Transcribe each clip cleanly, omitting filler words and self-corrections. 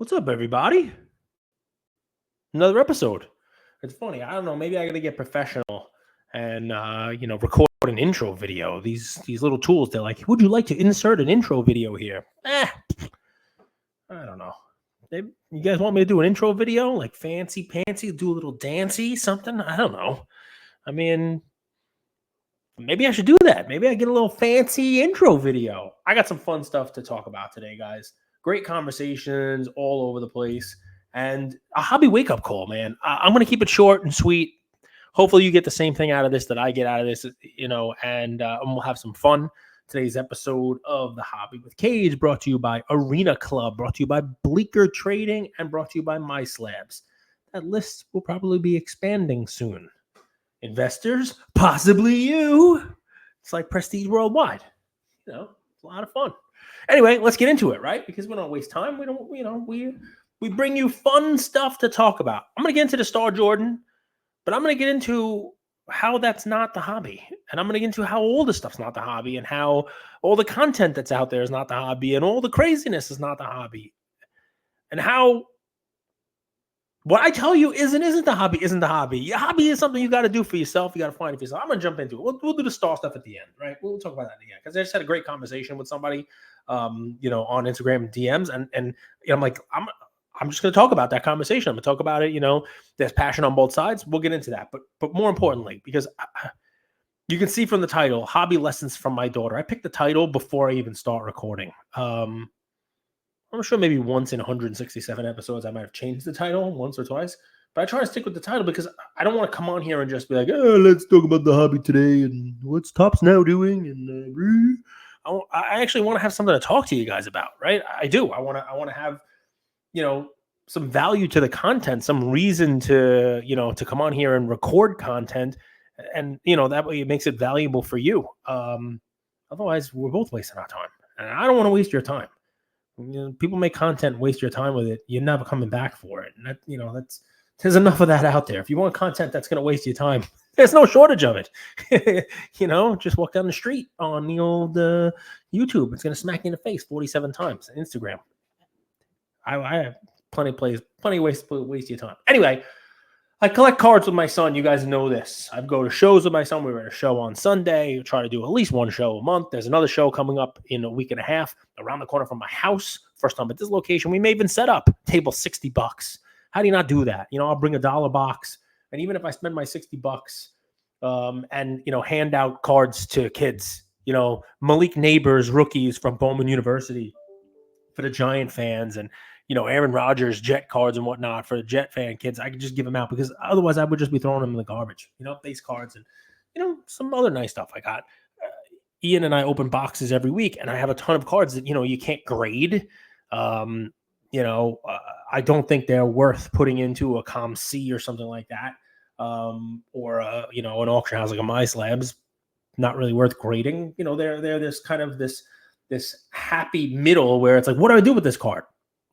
What's up, everybody? Another episode. It's funny. I don't know. Maybe I got to get professional and record an intro video. These little tools. They're like, would you like to insert an intro video here? I don't know. You guys want me to do an intro video, like fancy pantsy, do a little dancey something? I don't know. I mean, maybe I should do that. Maybe I get a little fancy intro video. I got some fun stuff to talk about today, guys. Great conversations all over the place. And a hobby wake-up call, man. I'm going to keep it short and sweet. Hopefully you get the same thing out of this that I get out of this, and we'll have some fun. Today's episode of The Hobby with Cage brought to you by Arena Club, brought to you by Bleecker Trading, and brought to you by My Slabs. That list will probably be expanding soon. Investors, possibly you. It's like Prestige Worldwide. It's a lot of fun. Anyway, let's get into it, right? Because we don't waste time. We don't, we bring you fun stuff to talk about. I'm going to get into the Star Jordan, but I'm going to get into how that's not the hobby. And I'm going to get into how all the stuff's not the hobby and how all the content that's out there is not the hobby and all the craziness is not the hobby. And how what I tell you isn't the hobby, isn't the hobby. Your hobby is something you got to do for yourself. You got to find it for yourself. I'm going to jump into it. We'll do the star stuff at the end, right? We'll talk about that again because I just had a great conversation with somebody, on Instagram DMs. And I'm like, I'm just going to talk about that conversation. I'm going to talk about it. There's passion on both sides. We'll get into that. But more importantly, because you can see from the title, Hobby Lessons from My Daughter. I picked the title before I even start recording. I'm sure maybe once in 167 episodes, I might have changed the title once or twice. But I try to stick with the title because I don't want to come on here and just be like, oh, let's talk about the hobby today and what's Tops now doing. And I actually want to have something to talk to you guys about, right? I do. I want to have, some value to the content, some reason to, to come on here and record content. And, that way it makes it valuable for you. Otherwise, we're both wasting our time. And I don't want to waste your time. People make content, waste your time with it. You're never coming back for it. And there's enough of that out there. If you want content that's going to waste your time, there's no shortage of it. Just walk down the street on the old YouTube. It's going to smack you in the face 47 times. Instagram. I have plenty of ways to waste your time. Anyway, I collect cards with my son. You guys know this. I go to shows with my son. We were at a show on Sunday. We try to do at least one show a month. There's another show coming up in a week and a half around the corner from my house. First time at this location. We may even set up table $60. How do you not do that? I'll bring $1 box. And even if I spend my $60 and, hand out cards to kids, Malik Neighbors, rookies from Bowman University for the Giant fans and, Aaron Rodgers Jet cards and whatnot for the Jet fan kids, I could just give them out because otherwise I would just be throwing them in the garbage, base cards and, some other nice stuff I got. Ian and I open boxes every week and I have a ton of cards that, you can't grade. I don't think they're worth putting into a Com C or something like that. Or an auction house like a My Slabs, not really worth grading. They're this kind of this happy middle where it's like, what do I do with this card?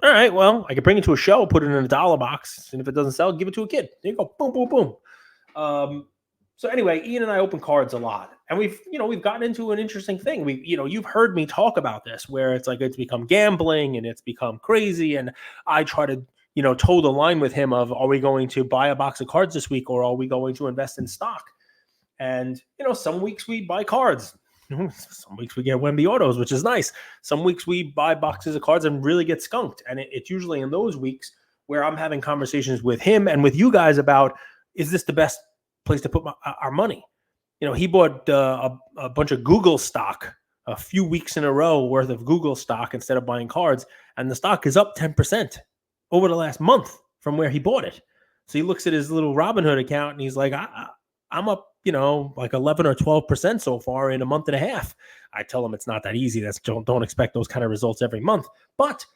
All right, well, I could bring it to a show, put it in a $1 box, and if it doesn't sell, give it to a kid. There you go, boom, boom, boom. So anyway, Ian and I open cards a lot, and we've gotten into an interesting thing. You've heard me talk about this, where it's like it's become gambling and it's become crazy, and I try to toe the line with him of, are we going to buy a box of cards this week, or are we going to invest in stock? And some weeks we buy cards. Some weeks we get Wemby autos, which is nice. Some weeks we buy boxes of cards and really get skunked. And it's usually in those weeks where I'm having conversations with him and with you guys about, is this the best place to put our money? He bought a bunch of Google stock, a few weeks in a row worth of Google stock instead of buying cards. And the stock is up 10% over the last month from where he bought it. So he looks at his little Robinhood account and he's like, I'm up, like 11 or 12% so far in a month and a half. I tell him it's not that easy. Don't expect those kind of results every month. But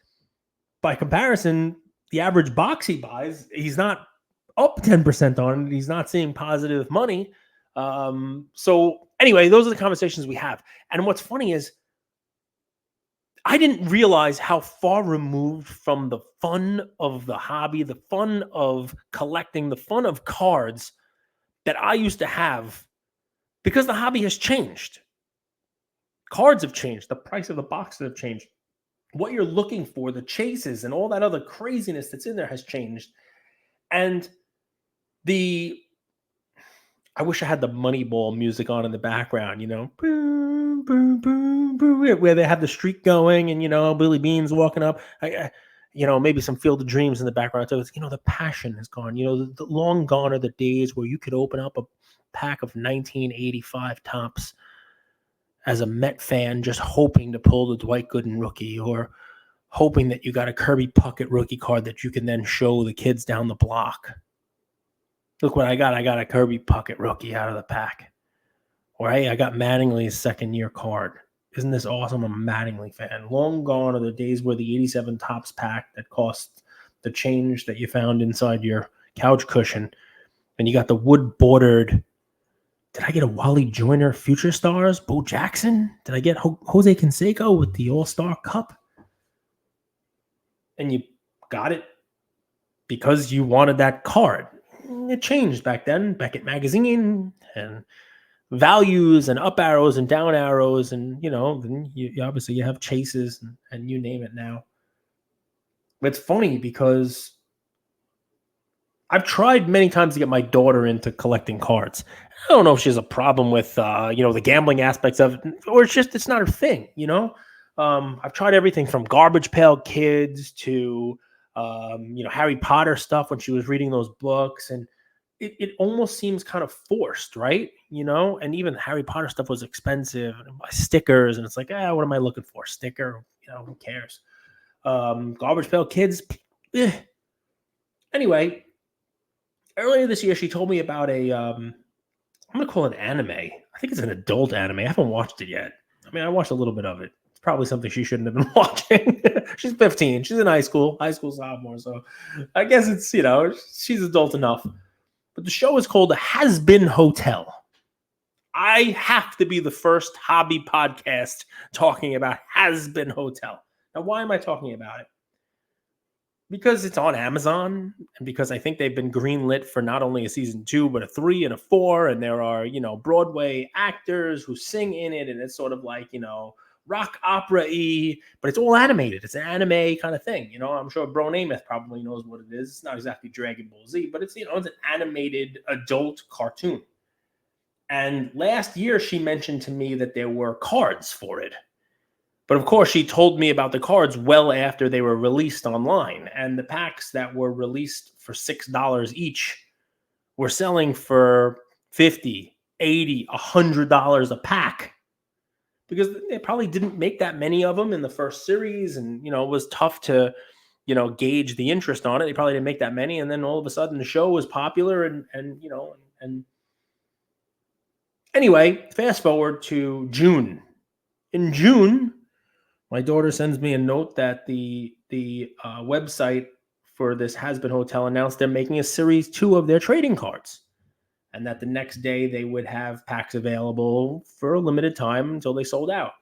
by comparison, the average box he buys, he's not up 10% on it. He's not seeing positive money. So anyway, those are the conversations we have. And what's funny is I didn't realize how far removed from the fun of the hobby, the fun of collecting, the fun of cards that I used to have, because the hobby has changed. Cards have changed. The price of the boxes have changed. what you're looking for, the chases and all that other craziness that's in there has changed. And I wish I had the Moneyball music on in the background, boom, boom, boom, boom, where they have the streak going and, Billy Bean's walking up. Maybe some Field of Dreams in the background. So it's, the passion is gone. The long gone are the days where you could open up a pack of 1985 Tops as a Met fan, just hoping to pull the Dwight Gooden rookie, or hoping that you got a Kirby Puckett rookie card that you can then show the kids down the block. Look what I got. I got a Kirby Puckett rookie out of the pack. Or, hey, I got Mattingly's second-year card. Isn't this awesome? I'm a Mattingly fan. Long gone are the days where the 87 Tops pack that cost the change that you found inside your couch cushion, and you got the wood-bordered. Did I get a Wally Joyner Future Stars? Bo Jackson? Did I get Jose Canseco with the All-Star Cup? And you got it because you wanted that card. It changed back then. Beckett Magazine and values and up arrows and down arrows, and then you obviously you have chases and you name it now. It's funny because I've tried many times to get my daughter into collecting cards. I don't know if she has a problem with the gambling aspects of it, or it's not her thing. I've tried everything from Garbage Pail Kids to Harry Potter stuff when she was reading those books, and it almost seems kind of forced, right? And even Harry Potter stuff was expensive, and stickers, and it's like, what am I looking for? Sticker, who cares? Garbage Pail Kids. Anyway, earlier this year, she told me about I'm going to call it anime. I think it's an adult anime. I haven't watched it yet. I mean, I watched a little bit of it. It's probably something she shouldn't have been watching. She's 15. She's in high school sophomore. So I guess it's, she's adult enough. But the show is called Has Been Hotel. I have to be the first hobby podcast talking about Has Been Hotel. Now, why am I talking about it? Because it's on Amazon, and because I think they've been greenlit for not only a season 2, but a 3 and a 4. And there are, Broadway actors who sing in it. And it's sort of like, rock opera-y, but it's all animated. It's an anime kind of thing. I'm sure Bro Namath probably knows what it is. It's not exactly Dragon Ball Z, but it's, it's an animated adult cartoon. And last year she mentioned to me that there were cards for it. But of course, she told me about the cards well after they were released online. And the packs that were released for $6 each were selling for $50, $80, $100 a pack. Because they probably didn't make that many of them in the first series. And, it was tough to, gauge the interest on it. They probably didn't make that many. And then all of a sudden the show was popular and anyway, fast forward to June. In June, my daughter sends me a note that the website for this Has Been Hotel announced they're making a series 2 of their trading cards, and that the next day they would have packs available for a limited time until they sold out.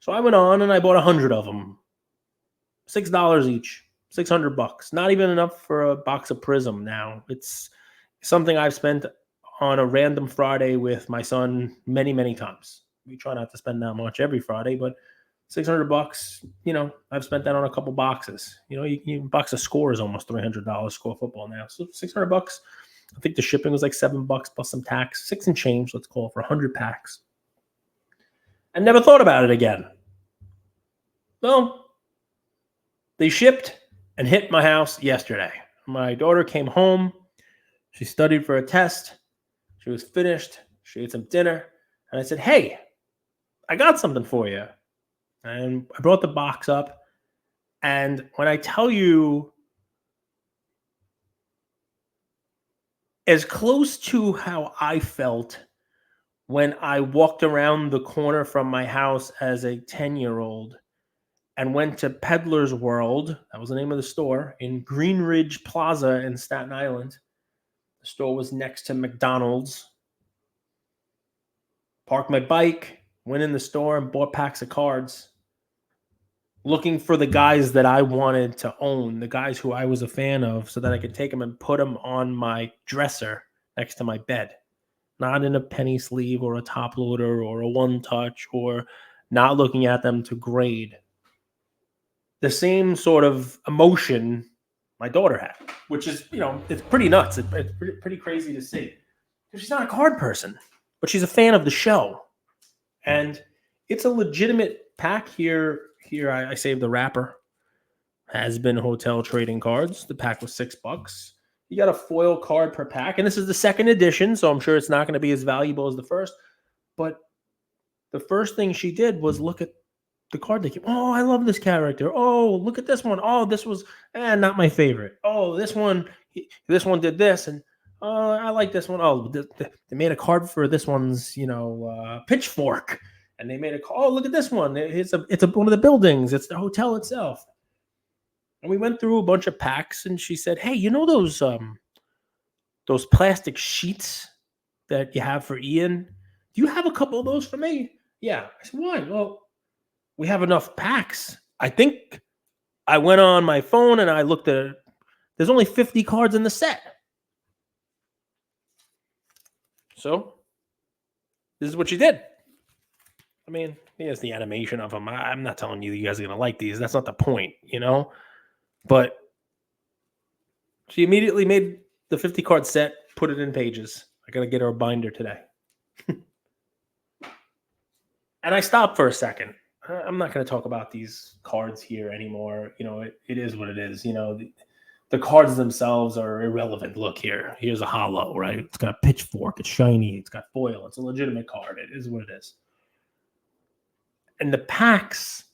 So I went on and I bought 100 of them, $6 each, $600. Not even enough for a box of Prism. Now it's something I've spent on a random Friday with my son many, many times. We try not to spend that much every Friday, but $600, I've spent that on a couple boxes. You box of Score is almost $300 Score football now. So $600. I think the shipping was like $7 plus some tax, 6 and change, let's call it, for 100 packs. And never thought about it again. Well, they shipped and hit my house yesterday. My daughter came home. She studied for a test. She was finished. She ate some dinner. And I said, hey, I got something for you. And I brought the box up. And when I tell you, as close to how I felt when I walked around the corner from my house as a 10-year-old and went to Peddler's World, that was the name of the store, in Greenridge Plaza in Staten Island. The store was next to McDonald's. Parked my bike, went in the store and bought packs of cards, looking for the guys that I wanted to own, the guys who I was a fan of, so that I could take them and put them on my dresser next to my bed. Not in a penny sleeve or a top loader or a one touch, or not looking at them to grade. the same sort of emotion my daughter had, which is, it's pretty nuts. It's pretty crazy to see. She's not a card person, but she's a fan of the show. And it's a legitimate pack here. Here, I saved the wrapper. Has been hotel trading cards. The pack was $6. You got a foil card per pack, and this is the second edition, so I'm sure it's not going to be as valuable as the first. But the first thing she did was look at the card they came. Oh, I love this character. Oh, look at this one. Oh, this was not my favorite. Oh, this one did this, and I like this one. Oh, they made a card for this one's, pitchfork, and they made a. Oh, look at this one. It's one of the buildings. It's the hotel itself. And we went through a bunch of packs, and she said, "Hey, you know those plastic sheets that you have for Ian? Do you have a couple of those for me?" Yeah. I said, "Why?" Well, we have enough packs. I think I went on my phone and I looked at it. There's only 50 cards in the set. So this is what she did. I mean, here's the animation of them. I'm not telling you guys are going to like these. That's not the point, But she immediately made the 50 card set, put it in pages. I got to get her a binder today. And I stopped for a second. I'm not going to talk about these cards here anymore. It is what it is. The cards themselves are irrelevant. Look here. Here's a hollow, right? It's got a pitchfork. It's shiny. It's got foil. It's a legitimate card. It is what it is. And the packs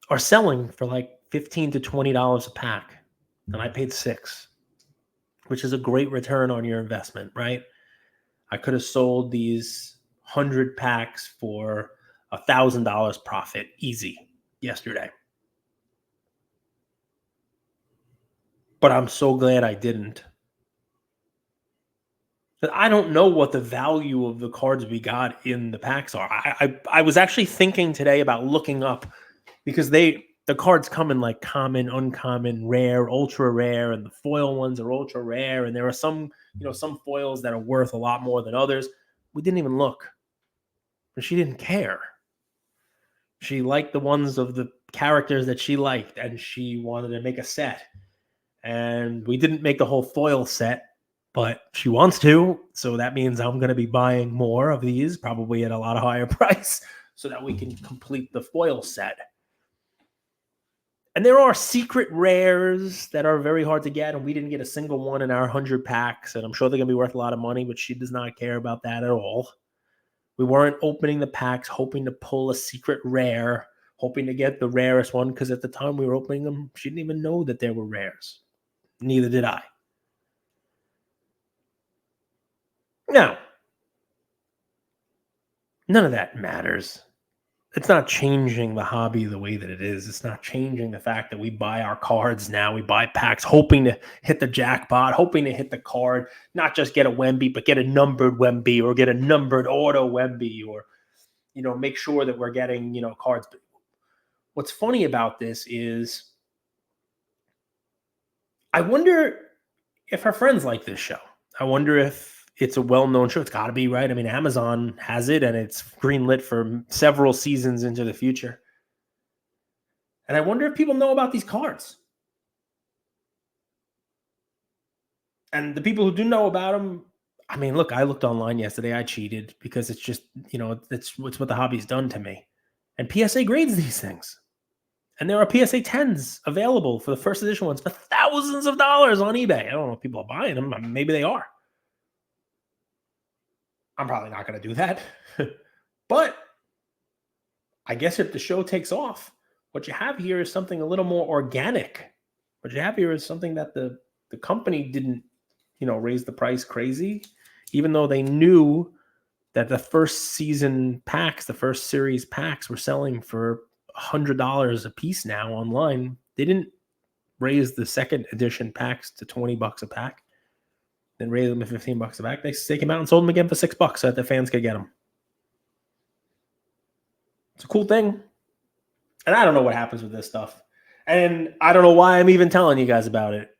are selling for like $15 to $20 a pack. And I paid $6, which is a great return on your investment, right? I could have sold these 100 packs for $1,000 profit easy yesterday. But I'm so glad I didn't. I don't know what the value of the cards we got in the packs are. I was actually thinking today about looking up, because the cards come in like common, uncommon, rare, ultra rare, and the foil ones are ultra rare. And there are some foils that are worth a lot more than others. We didn't even look. But she didn't care. She liked the ones of the characters that she liked, and she wanted to make a set. And we didn't make the whole foil set, but she wants to. So that means I'm going to be buying more of these, probably at a lot of higher price, so that we can complete the foil set. And there are secret rares that are very hard to get, and we didn't get a single one in our 100 packs, and I'm sure they're going to be worth a lot of money, but she does not care about that at all. We weren't opening the packs hoping to pull a secret rare, hoping to get the rarest one, because at the time we were opening them, she didn't even know that there were rares. Neither did I. Now, none of that matters. It's not changing the hobby the way that it is. It's not changing the fact that we buy our cards now. We buy packs hoping to hit the jackpot, hoping to hit the card, not just get a Wemby, but get a numbered Wemby or get a numbered auto Wemby, or, make sure that we're getting, cards. But what's funny about this is I wonder if our friends like this show. I wonder if it's a well-known show. It's got to be, right? I mean, Amazon has it, and it's greenlit for several seasons into the future. And I wonder if people know about these cards. And the people who do know about them, I mean, look, I looked online yesterday. I cheated because it's just, it's what the hobby's done to me. And PSA grades these things. And there are PSA 10s available for the first edition ones for thousands of dollars on eBay. I don't know if people are buying them. Maybe they are. I'm probably not going to do that. But I guess if the show takes off, what you have here is something a little more organic. What you have here is something that the company didn't, raise the price crazy, even though they knew that the first season packs, the first series packs were selling for $100 a piece now online. They didn't raise the second edition packs to $20 a pack. Then raised them to $15 a pack. They came out and sold them again for $6 so that the fans could get them. It's a cool thing. And I don't know what happens with this stuff. And I don't know why I'm even telling you guys about it.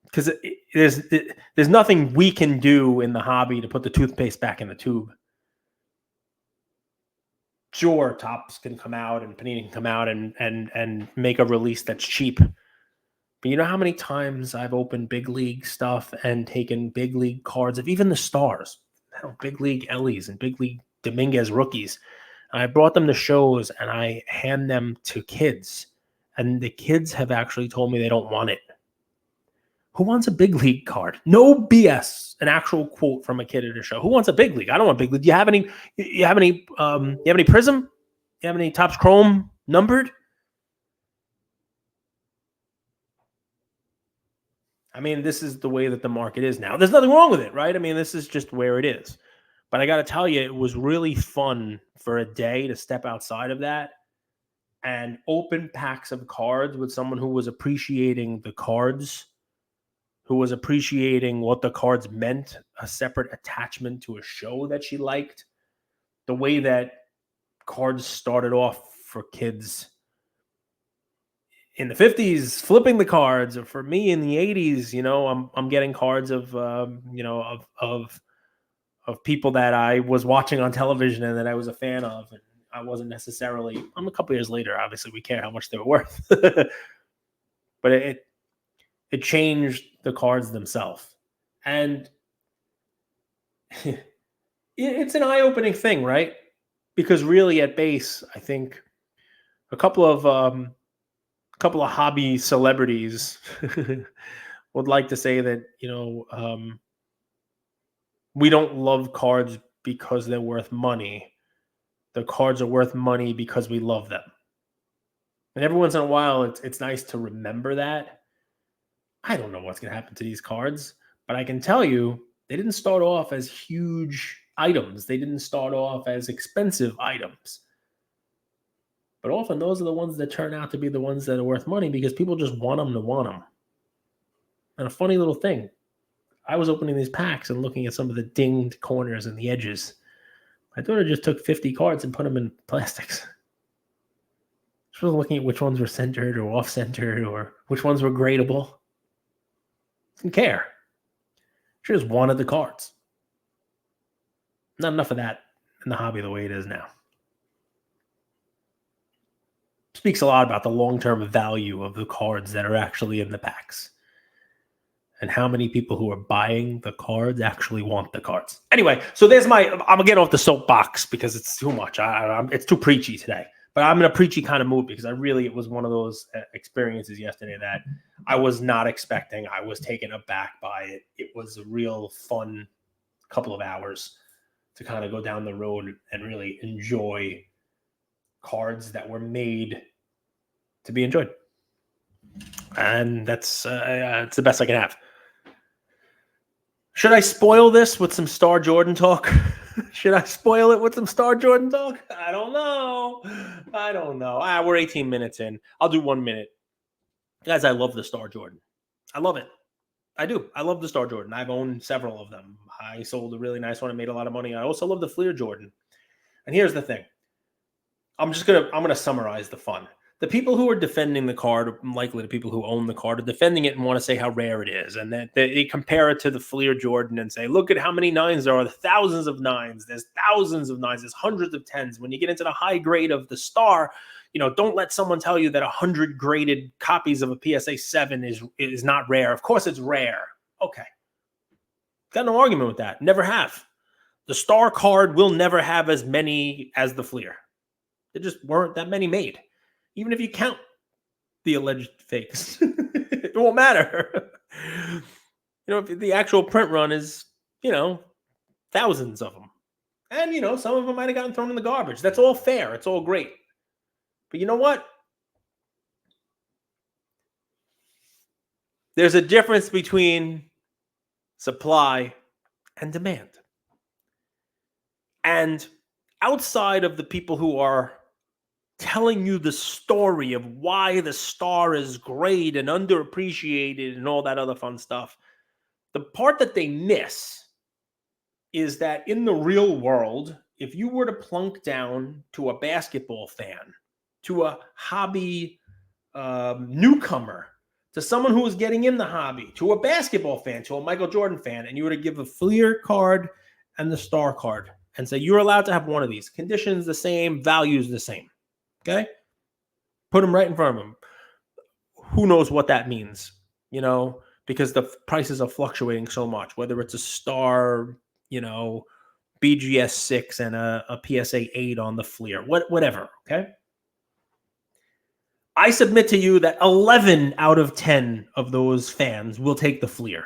Because there's nothing we can do in the hobby to put the toothpaste back in the tube. Sure, Topps can come out and Panini can come out and make a release that's cheap. But you know how many times I've opened big league stuff and taken big league cards of even the stars, big league Ellies and big league Dominguez rookies. And I brought them to shows and I hand them to kids. And the kids have actually told me they don't want it. Who wants a big league card? No BS. An actual quote from a kid at a show. Who wants a big league? I don't want big league. Do you have any? You have any? You have any Prism? You have any Topps Chrome numbered? I mean, this is the way that the market is now. There's nothing wrong with it, right? I mean, this is just where it is. But I got to tell you, it was really fun for a day to step outside of that and open packs of cards with someone who was appreciating the cards, who was appreciating what the cards meant, a separate attachment to a show that she liked, the way that cards started off for kids in the 50s, flipping the cards, or for me in the 80s, I'm getting cards of people that I was watching on television and that I was a fan of, and I wasn't necessarily. I'm a couple years later, obviously we care how much they were worth, but it changed the cards themselves, and it's an eye-opening thing, right? Because really, at base, I think a couple of hobby celebrities would like to say that we don't love cards because they're worth money. The cards are worth money because we love them. And every once in a while, it's nice to remember that. I don't know what's going to happen to these cards, but I can tell you they didn't start off as huge items. They didn't start off as expensive items. But often those are the ones that turn out to be the ones that are worth money because people just want them to want them. And a funny little thing, I was opening these packs and looking at some of the dinged corners and the edges. My daughter just took 50 cards and put them in plastics. She was looking at which ones were centered or off-centered or which ones were gradable. Didn't care. She just wanted the cards. Not enough of that in the hobby the way it is now. Speaks a lot about the long-term value of the cards that are actually in the packs and how many people who are buying the cards actually want the cards. Anyway, so I'm gonna get off the soapbox because it's too much. It's too preachy today, but I'm in a preachy kind of mood because it was one of those experiences yesterday that I was not expecting. I was taken aback by it. It was a real fun couple of hours to kind of go down the road and really enjoy cards that were made to be enjoyed. And that's it's the best I can have. Should I spoil this with some Star Jordan talk? Should I spoil it with some Star Jordan talk? I don't know. We're 18 minutes in. I'll do 1 minute. Guys, I love the Star Jordan. I love it. I do. I love the Star Jordan. I've owned several of them. I sold a really nice one and made a lot of money. I also love the Fleer Jordan. And here's the thing. I'm going to summarize the fun. The people who are defending the card, likely the people who own the card, are defending it and want to say how rare it is. And that they compare it to the Fleer Jordan and say, look at how many nines there are. The thousands of nines. There's thousands of nines. There's hundreds of tens. When you get into the high grade of the Star, don't let someone tell you that 100 graded copies of a PSA 7 is not rare. Of course it's rare. Okay. Got no argument with that. Never have. The Star card will never have as many as the Fleer. There just weren't that many made. Even if you count the alleged fakes, it won't matter. If the actual print run is, thousands of them. And, some of them might have gotten thrown in the garbage. That's all fair. It's all great. But you know what? There's a difference between supply and demand. And outside of the people who are telling you the story of why the Star is great and underappreciated and all that other fun stuff, the part that they miss is that in the real world, if you were to plunk down to a basketball fan, to a hobby newcomer, to someone who is getting in the hobby, to a basketball fan, to a Michael Jordan fan, and you were to give a Fleer card and the Star card and say, you're allowed to have one of these. Conditions the same, values the same. Okay? Put them right in front of them. Who knows what that means, because the prices are fluctuating so much, whether it's a star, BGS 6 and a PSA 8 on the Fleer, whatever, okay? I submit to you that 11 out of 10 of those fans will take the Fleer.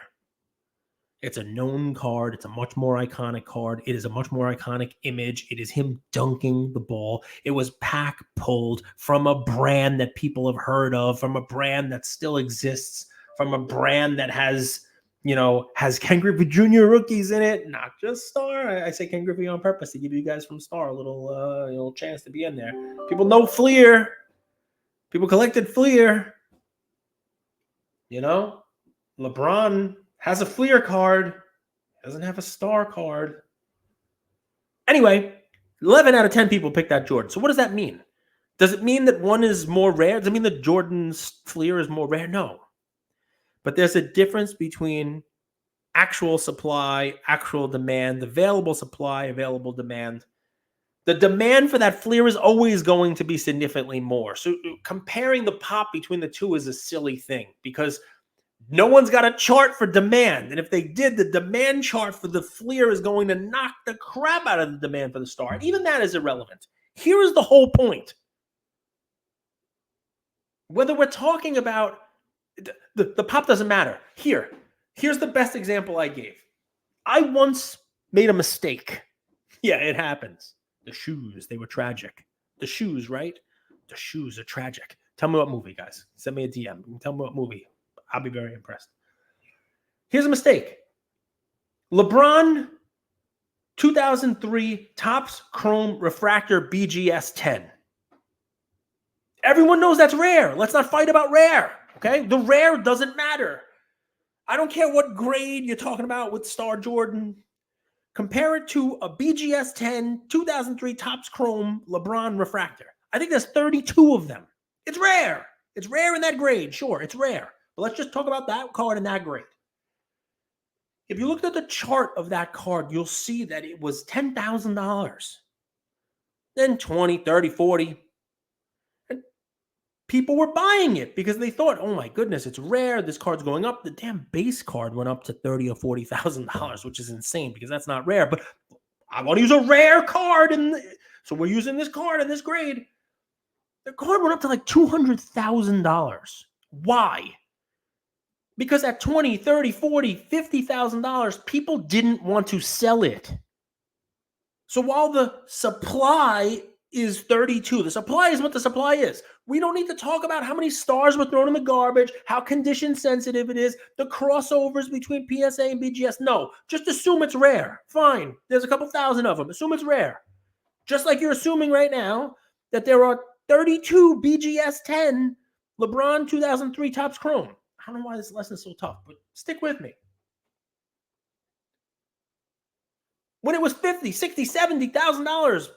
It's a known card. It's a much more iconic card. It is a much more iconic image. It is him dunking the ball. It was pack pulled from a brand that people have heard of, from a brand that still exists, from a brand that has Ken Griffey Jr. rookies in it, not just Star. I say Ken Griffey on purpose to give you guys from Star a little chance to be in there. People know Fleer. People collected Fleer. LeBron has a Fleer card, doesn't have a Star card. Anyway, 11 out of 10 people picked that Jordan. So what does that mean? Does it mean that one is more rare? Does it mean that Jordan's Fleer is more rare? No. But there's a difference between actual supply, actual demand, available supply, available demand. The demand for that Fleer is always going to be significantly more. So comparing the pop between the two is a silly thing because no one's got a chart for demand. And if they did, the demand chart for the Fleer is going to knock the crap out of the demand for the Star. And even that is irrelevant. Here is the whole point. Whether we're talking about the pop doesn't matter. Here's the best example I gave. I once made a mistake. Yeah, it happens. The shoes, they were tragic. The shoes, right? The shoes are tragic. Tell me what movie, guys. Send me a DM. Tell me what movie. I'll be very impressed. Here's a mistake. LeBron 2003 Topps Chrome Refractor BGS 10. Everyone knows that's rare. Let's not fight about rare, okay? The rare doesn't matter. I don't care what grade you're talking about with Star Jordan. Compare it to a BGS 10 2003 Topps Chrome LeBron Refractor. I think there's 32 of them. It's rare. It's rare in that grade. Sure, it's rare. But let's just talk about that card in that grade. If you looked at the chart of that card, you'll see that it was $10,000. Then 20, 30, 40. And people were buying it because they thought, oh my goodness, it's rare. This card's going up. The damn base card went up to $30,000 or $40,000, which is insane because that's not rare. But I want to use a rare card. So we're using this card in this grade. The card went up to like $200,000. Why? Because at $20,000, $30,000, $40,000, $50,000, people didn't want to sell it. So while the supply is 32, the supply is what the supply is. We don't need to talk about how many stars were thrown in the garbage, how condition sensitive it is, the crossovers between PSA and BGS. No, just assume it's rare. Fine. There's a couple thousand of them. Assume it's rare. Just like you're assuming right now that there are 32 BGS 10 LeBron 2003 Topps Chrome. I don't know why this lesson is so tough, but stick with me. When it was $50,000, $60,000, $70,000,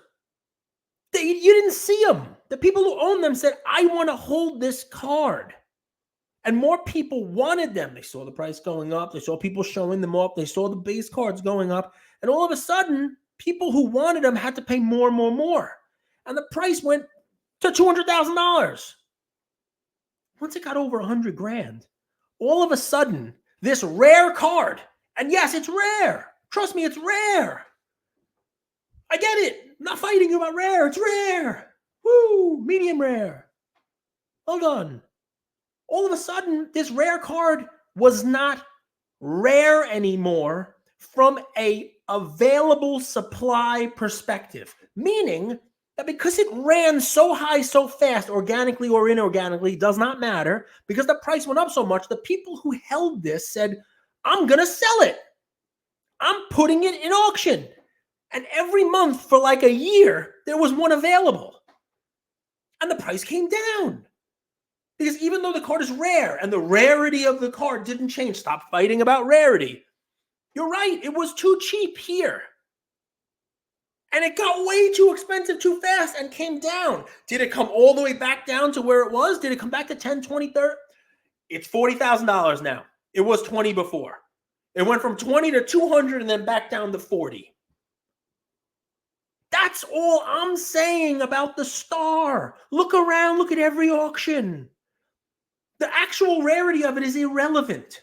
you didn't see them. The people who owned them said, I want to hold this card. And more people wanted them. They saw the price going up. They saw people showing them up. They saw the base cards going up. And all of a sudden, people who wanted them had to pay more and more and more. And the price went to $200,000. Once it got over $100,000, all of a sudden, this rare card, and yes, it's rare. Trust me, it's rare. I get it. I'm not fighting you about rare. It's rare. Woo, medium rare. Well done. All of a sudden, this rare card was not rare anymore from a available supply perspective, meaning that because it ran so high so fast, organically or inorganically, does not matter, because the price went up so much, the people who held this said, I'm going to sell it. I'm putting it in auction. And every month for like a year, there was one available. And the price came down. Because even though the card is rare and the rarity of the card didn't change, stop fighting about rarity. You're right, it was too cheap here. And it got way too expensive too fast and came down. Did it come all the way back down to where it was? Did it come back to 10, 20, 30? It's $40,000 now. It was 20 before. It went from 20 to 200 and then back down to 40. That's all I'm saying about the star. Look around, look at every auction. The actual rarity of it is irrelevant.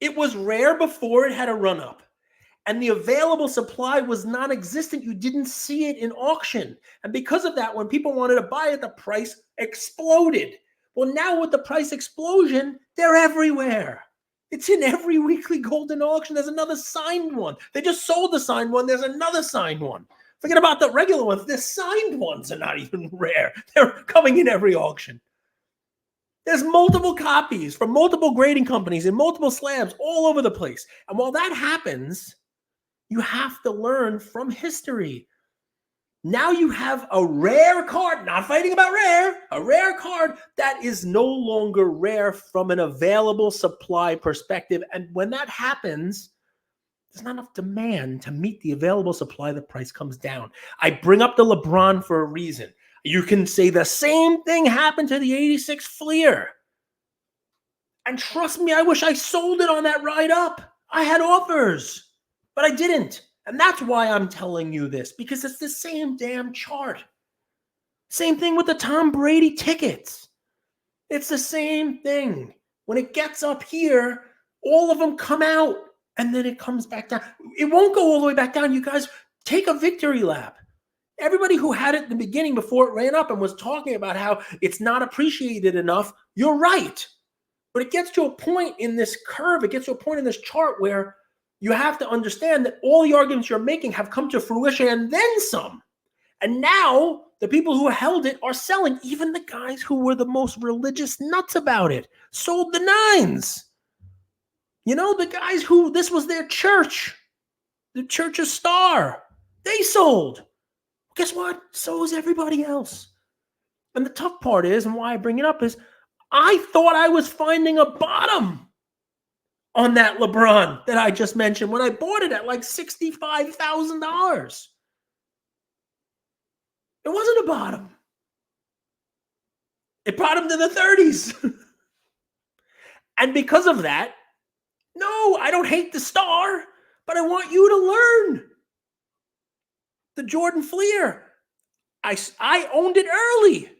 It was rare before it had a run up, and the available supply was non-existent. You didn't see it in auction. And because of that, when people wanted to buy it, the price exploded. Well, now with the price explosion, they're everywhere. It's in every weekly golden auction. There's another signed one. They just sold the signed one. There's another signed one. Forget about the regular ones. The signed ones are not even rare. They're coming in every auction. There's multiple copies from multiple grading companies in multiple slabs all over the place. And while that happens, you have to learn from history. Now you have a rare card, not fighting about rare, a rare card that is no longer rare from an available supply perspective. And when that happens, there's not enough demand to meet the available supply. The price comes down. I bring up the LeBron for a reason. You can say the same thing happened to the 86 Fleer. And trust me, I wish I sold it on that ride up. I had offers, but I didn't. And that's why I'm telling you this, because it's the same damn chart. Same thing with the Tom Brady tickets. It's the same thing. When it gets up here, all of them come out and then it comes back down. It won't go all the way back down. You guys take a victory lap. Everybody who had it in the beginning before it ran up and was talking about how it's not appreciated enough, you're right. But it gets to a point in this curve, it gets to a point in this chart where you have to understand that all the arguments you're making have come to fruition and then some. And now the people who held it are selling. Even the guys who were the most religious nuts about it sold the nines. You know, the guys who this was their church, the Church's Star, they sold. Guess what? So is everybody else. And the tough part is, and why I bring it up is, I thought I was finding a bottom on that LeBron that I just mentioned when I bought it at like $65,000. It wasn't a bottom. It bottomed in the 30s. And because of that, no, I don't hate the star, but I want you to learn. The Jordan Fleer, I owned it early.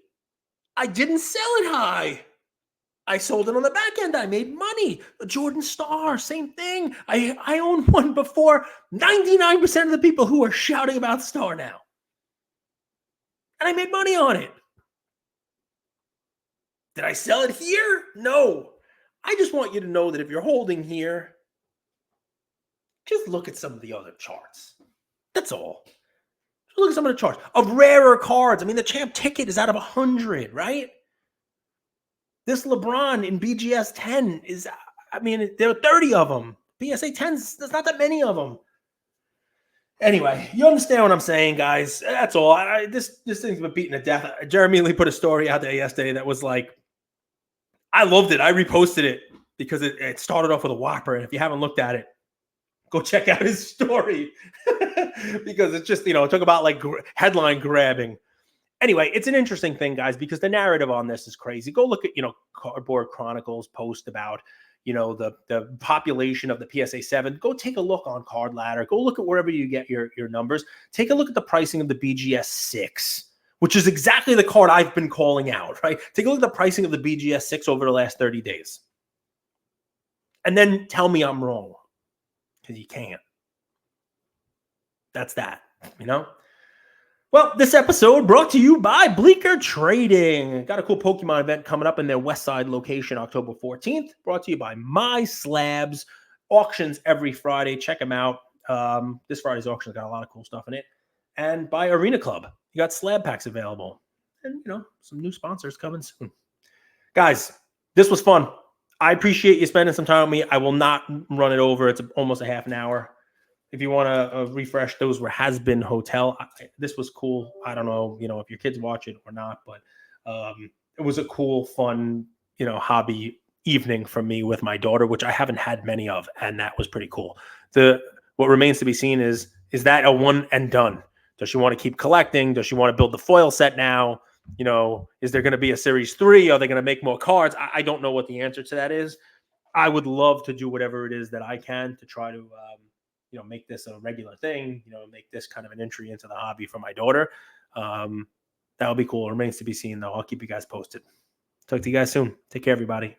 I didn't sell it high. I sold it on the back end. I made money. The Jordan Star, same thing. I owned one before 99% of the people who are shouting about Star now. And I made money on it. Did I sell it here? No. I just want you to know that if you're holding here, just look at some of the other charts. That's all. Just look at some of the charts of rarer cards. I mean, the champ ticket is out of 100, right? This LeBron in BGS 10 is, I mean, there are 30 of them. PSA 10s, there's not that many of them. Anyway, you understand what I'm saying, guys. That's all. This thing's been beaten to death. Jeremy Lee put a story out there yesterday that was like, I loved it. I reposted it because it started off with a whopper. And if you haven't looked at it, go check out his story because it's just, talk about like headline grabbing. Anyway, it's an interesting thing, guys, because the narrative on this is crazy. Go look at, Cardboard Chronicles post about, the population of the PSA 7. Go take a look on Card Ladder. Go look at wherever you get your numbers. Take a look at the pricing of the BGS 6, which is exactly the card I've been calling out, right? Take a look at the pricing of the BGS 6 over the last 30 days. And then tell me I'm wrong, because you can't. That's that, Well, this episode brought to you by Bleecker Trading. Got a cool Pokemon event coming up in their West Side location, October 14th. Brought to you by My Slabs. Auctions every Friday. Check them out. This Friday's auction's got a lot of cool stuff in it. And by Arena Club. You got slab packs available. And, some new sponsors coming soon. Guys, this was fun. I appreciate you spending some time with me. I will not run it over. It's almost a half an hour. If you want to refresh, those were Has Been Hotel. This was cool. I don't know, if your kids watch it or not, but it was a cool, fun, hobby evening for me with my daughter, which I haven't had many of, and that was pretty cool. What remains to be seen is that a one and done? Does she want to keep collecting? Does she want to build the foil set now? Is there going to be a series 3? Are they going to make more cards? I don't know what the answer to that is. I would love to do whatever it is that I can to try to make this a regular thing, make this kind of an entry into the hobby for my daughter. That would be cool. It remains to be seen, though. I'll keep you guys posted. Talk to you guys soon. Take care, everybody.